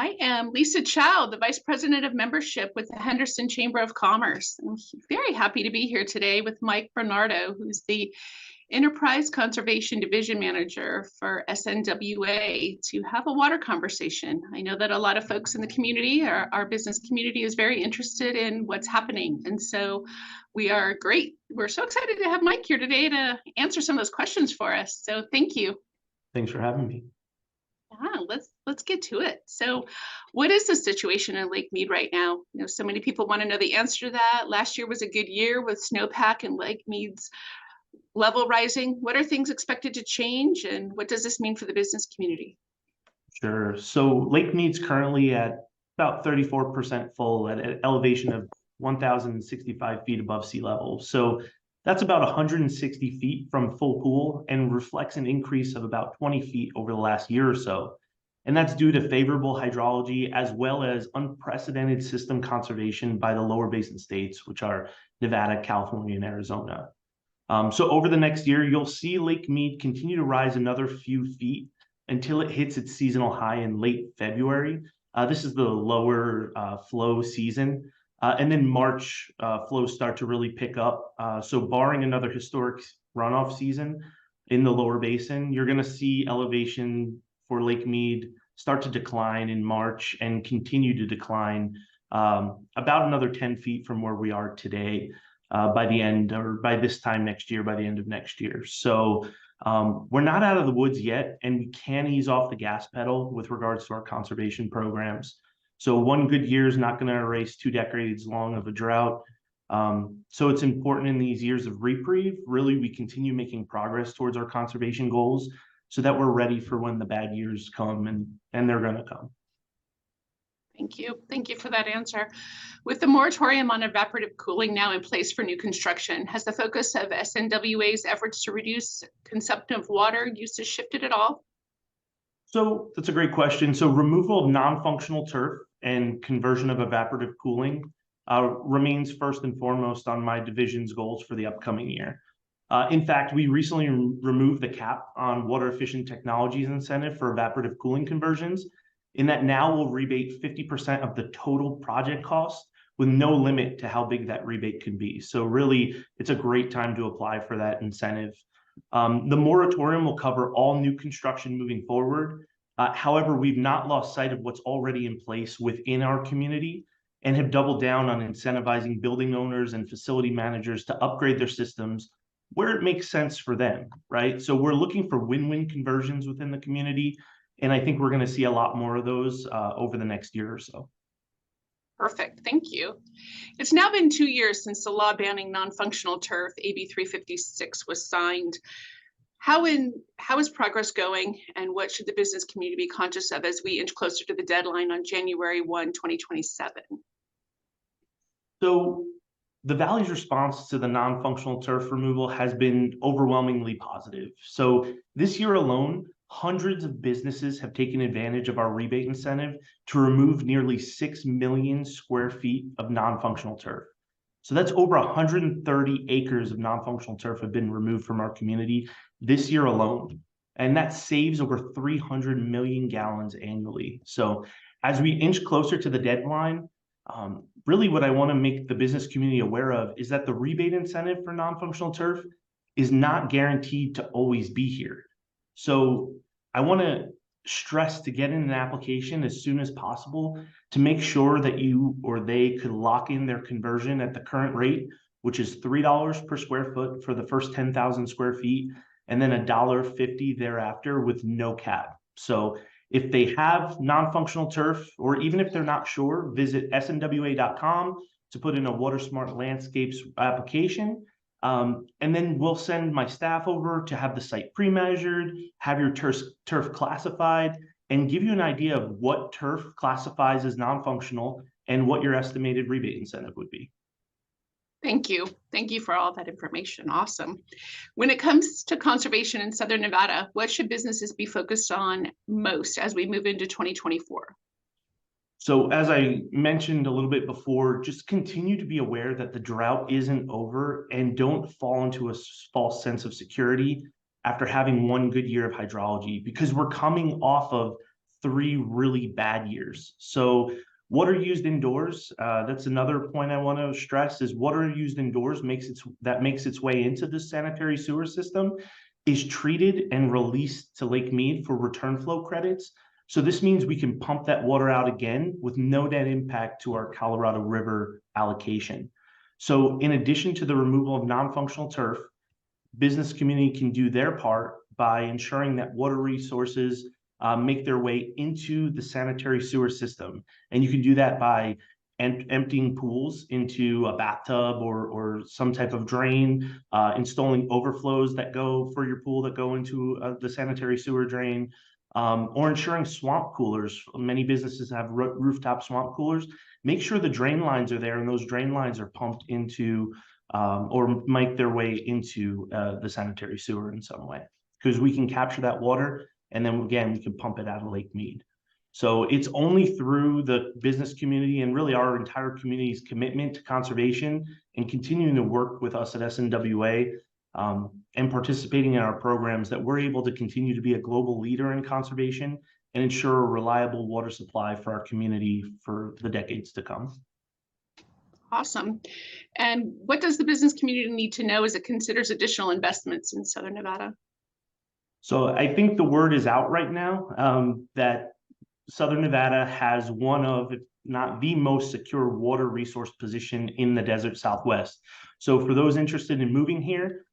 I am Lisa Chao, the Vice President of Membership with the Henderson Chamber of Commerce. I'm very happy to be here today with Mike Bernardo, who's the Enterprise Conservation Division Manager for SNWA, to have a water conversation. I know that a lot of folks in the community, our business community, is very interested in what's happening. And so we're so excited to have Mike here today to answer some of those questions for us. So thank you. Thanks for having me. Yeah, let's get to it. So what is the situation in Lake Mead right now? So many people want to know the answer to that. Last year was a good year with snowpack and Lake Mead's level rising. What are things expected to change, and what does this mean for the business community? Sure. So Lake Mead's currently at about 34% full at an elevation of 1,065 feet above sea level. So that's about 160 feet from full pool and reflects an increase of about 20 feet over the last year or so. And that's due to favorable hydrology as well as unprecedented system conservation by the lower basin states, which are Nevada, California, and Arizona. So over the next year, you'll see Lake Mead continue to rise another few feet until it hits its seasonal high in late February. This is the lower flow season. And then March flows start to really pick up. So barring another historic runoff season in the lower basin, you're going to see elevation for Lake Mead start to decline in March and continue to decline about another 10 feet from where we are today by the end, or by this time next year, by the end of next year. So we're not out of the woods yet, and we can ease off the gas pedal with regards to our conservation programs. So one good year is not going to erase 2 decades long of a drought. So it's important in these years of reprieve, really, we continue making progress towards our conservation goals so that we're ready for when the bad years come, and they're going to come. Thank you. Thank you for that answer. With the moratorium on evaporative cooling now in place for new construction, has the focus of SNWA's efforts to reduce consumptive water usage shifted at all? So that's a great question. So removal of non-functional turf and conversion of evaporative cooling remains first and foremost on my division's goals for the upcoming year. In fact, we recently removed the cap on water efficient technologies incentive for evaporative cooling conversions, in that now we'll rebate 50% of the total project cost with no limit to how big that rebate can be. So really, it's a great time to apply for that incentive. The moratorium will cover all new construction moving forward. However, we've not lost sight of what's already in place within our community and have doubled down on incentivizing building owners and facility managers to upgrade their systems where it makes sense for them, right? So we're looking for win-win conversions within the community, and I think we're going to see a lot more of those over the next year or so. Perfect. Thank you. It's now been 2 years since the law banning non-functional turf, AB 356, was signed. How is progress going, and what should the business community be conscious of as we inch closer to the deadline on January 1, 2027? So the Valley's response to the non-functional turf removal has been overwhelmingly positive. So this year alone, hundreds of businesses have taken advantage of our rebate incentive to remove nearly 6 million square feet of non-functional turf. So that's over 130 acres of non-functional turf have been removed from our community this year alone. And that saves over 300 million gallons annually. So as we inch closer to the deadline, really what I want to make the business community aware of is that the rebate incentive for non-functional turf is not guaranteed to always be here. So I want to stress to get in an application as soon as possible to make sure that you or they could lock in their conversion at the current rate, which is $3 per square foot for the first 10,000 square feet, and then $1.50 thereafter with no cap. So if they have non-functional turf, or even if they're not sure, visit snwa.com to put in a Water Smart Landscapes application. And then we'll send my staff over to have the site pre-measured, have your turf classified, and give you an idea of what turf classifies as non-functional and what your estimated rebate incentive would be. Thank you. Thank you for all that information. Awesome. When it comes to conservation in Southern Nevada, what should businesses be focused on most as we move into 2024? So as I mentioned a little bit before, just continue to be aware that the drought isn't over, and don't fall into a false sense of security after having one good year of hydrology, because we're coming off of 3 really bad years. So water used indoors, that's another point I want to stress, is water used indoors makes its way into the sanitary sewer system is treated and released to Lake Mead for return flow credits. So this means we can pump that water out again with no net impact to our Colorado River allocation. So in addition to the removal of non-functional turf, business community can do their part by ensuring that water resources make their way into the sanitary sewer system. And you can do that by emptying pools into a bathtub or some type of drain, installing overflows that go for your pool that go into the sanitary sewer drain, or ensuring swamp coolers. Many businesses have rooftop swamp coolers. Make sure the drain lines are there and those drain lines are pumped into or make their way into the sanitary sewer in some way, because we can capture that water and then again we can pump it out of Lake Mead. So it's only through the business community and really our entire community's commitment to conservation and continuing to work with us at SNWA and participating in our programs that we're able to continue to be a global leader in conservation and ensure a reliable water supply for our community for the decades to come. Awesome. And what does the business community need to know as it considers additional investments in Southern Nevada? So I think the word is out right now that Southern Nevada has one of, if not the most secure water resource position in the desert Southwest. So for those interested in moving here,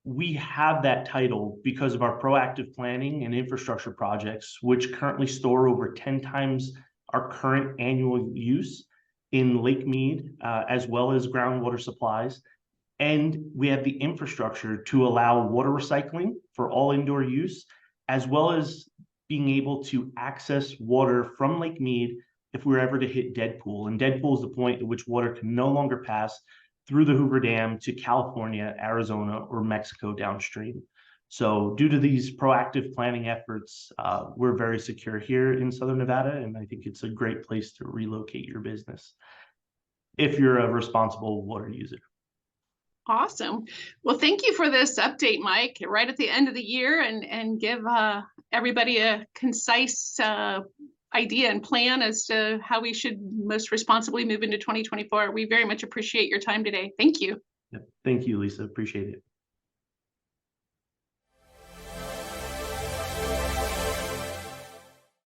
we have that title because of our proactive planning and infrastructure projects, which currently store over 10 times our current annual use in Lake Mead, as well as groundwater supplies. And we have the infrastructure to allow water recycling for all indoor use, as well as being able to access water from Lake Mead if we were ever to hit dead pool. And dead pool is the point at which water can no longer pass through the Hoover Dam to California, Arizona, or Mexico downstream. So due to these proactive planning efforts, we're very secure here in Southern Nevada, and I think it's a great place to relocate your business if you're a responsible water user. Awesome. Well, thank you for this update, Mike, right at the end of the year, and give everybody a concise idea and plan as to how we should most responsibly move into 2024. We very much appreciate your time today. Thank you. Yep. Thank you, Lisa. Appreciate it.